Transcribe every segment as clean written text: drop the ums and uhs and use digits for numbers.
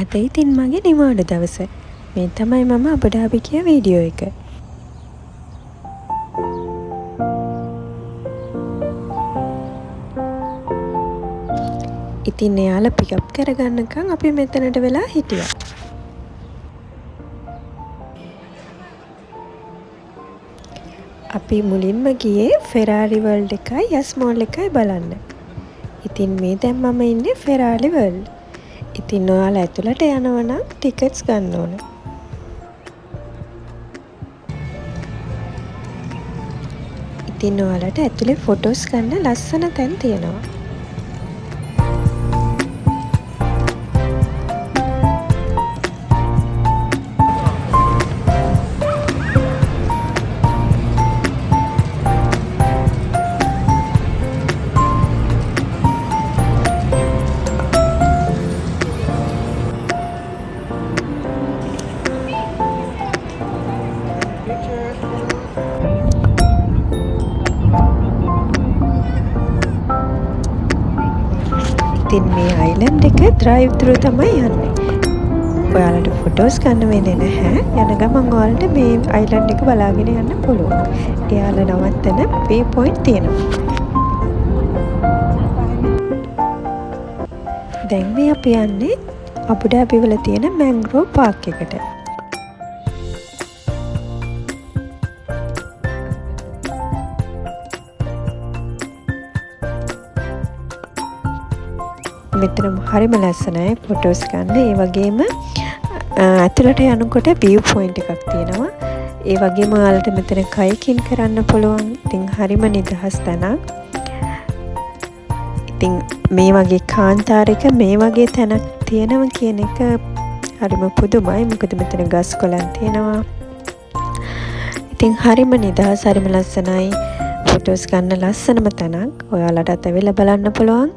අද ඉතින් මගේ නිවාඩු දවස. මේ තමයි මම අබුඩාබි ගිය වීඩියෝ එක. ඉතින් එයාලා පිකප් කරගන්නකම් අපි මෙතනට වෙලා හිටියා. අපි මුලින්ම ගියේ ෆෙරාරි වර්ල්ඩ් එකයි යස් මෝල් එකයි බලන්න. ඉතින් මේ දැන් මම ඉන්නේ ෆෙරාරි වර්ල්ඩ්. ඉතින් ඔයාලා ඇතුළට යනවා නම් ටිකට්ස් ගන්න ඕන. ඉතින් ඔයාලට ඇතුලේ ෆොටෝස් ගන්න ලස්සන තැන් තියෙනවා. ඉතින් මේ අයිලන්ඩ් එක ඩ්‍රයිව් ත්‍රූ තමයි යන්නේ. ඔයාලට ෆොටෝස් ගන්න වෙන්නේ නැහැ. යන ගමන් ඔයාලට මේ අයිලන්ඩ් එක බලාගෙන යන්න පුළුවන්. එයාලා නවත්තන වී පොයින්ට් තියෙනවා. දැන් මේ අපි යන්නේ අබුඩාබි වල තියෙන මැන්ග්‍රෝව් පාක් එකට. මෙතන හරිම ලස්සනයි ෆොටෝස් ගන්න. ඒ වගේම ඇතුළට යනකොට view point එකක් තියෙනවා. ඒ වගේම ඔයාලට මෙතන කයකින් කරන්න පුළුවන්. ඉතින් හරිම නිදහස් තැනක්. ඉතින් මේ වගේ කාන්තාරයක මේ වගේ තැනක් තියෙනවා කියන එක හරිම පුදුමයි. මොකද මෙතන ගස් කොළන් තියෙනවා. ඉතින් හරිම නිදහස්, හරිම ලස්සනයි. ෆොටෝස් ගන්න ලස්සනම තැනක්. ඔයාලටත් ඇවිල්ලා බලන්න පුළුවන්.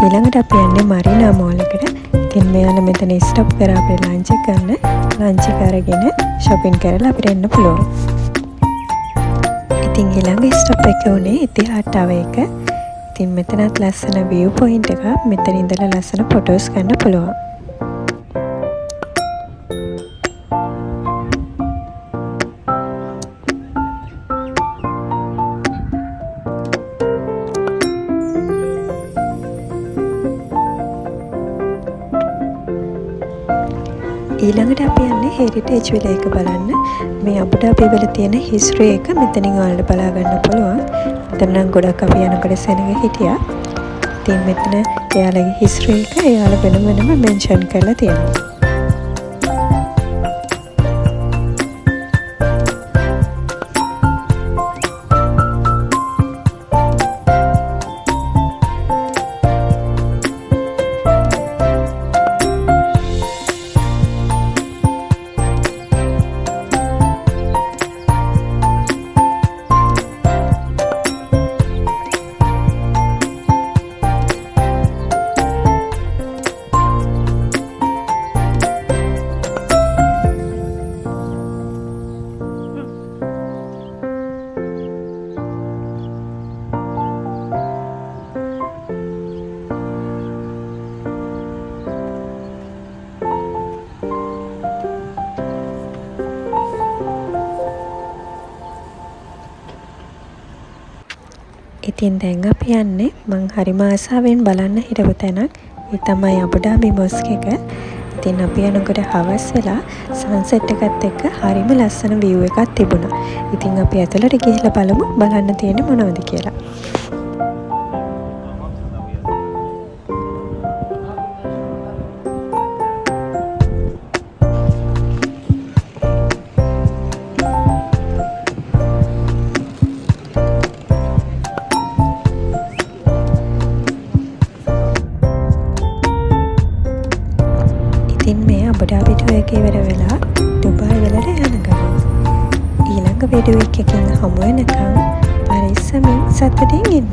ඊළඟට අපි යන්නේ මරීනා මෝල් එකට. ඉතින් මෙයාලා මෙතන ස්ටොප් කරලා අපිට ලන්ච් එක ගන්න. ලන්ච් එක අරගෙන shopping කරලා අපිට එන්න පුළුවන්. ඉතින් ඊළඟ ස්ටොප් එක උනේ ඉතිහාඩ් ටවර් එක. ඉතින් මෙතනත් ලස්සන view point එකක්. මෙතන ඉඳලා ලස්සන ෆොටෝස් ගන්න පුළුවන්. ඊළඟට අපි යන්නේ හෙරිටේජ් විල එක බලන්න. මේ අබුඩාබි වල තියෙන හිස්ටරි එක මෙතනින් ඔයාලට බලා ගන්න පුළුවන්. මෙතන නම් ගොඩක් අපි යනකොට සෙනග හිටියා. ඉතින් මෙතන එයාලගේ හිස්ටරි එක එයාලා වෙනම මෙන්ෂන් කරලා තියෙනවා. ඉතින් දැන් අපි යන්නේ මං හරිම ආසාවෙන් බලන්න හිටපු තැනක්. ඒ තමයි අබුඩාබි මොස්ක් එක. ඉතින් අපි යනකොට හවස් වෙලා සන්සෙට් එකත් එක්ක හරිම ලස්සන view එකක් තිබුණා. ඉතින් අපි ඇතුළට ගිහිල්ලා බලමු බලන්න තියෙන්නේ මොනවද කියලා. ඉතින් මේ අබුඩාබි ටුවර් එක ඉවර වෙලා ඩුබායි වලට යන ගමන් ඊළඟ වීඩියෝ එකකින් හමු වෙනකම් පරිස්සමින් සතුටින් ඉන්න.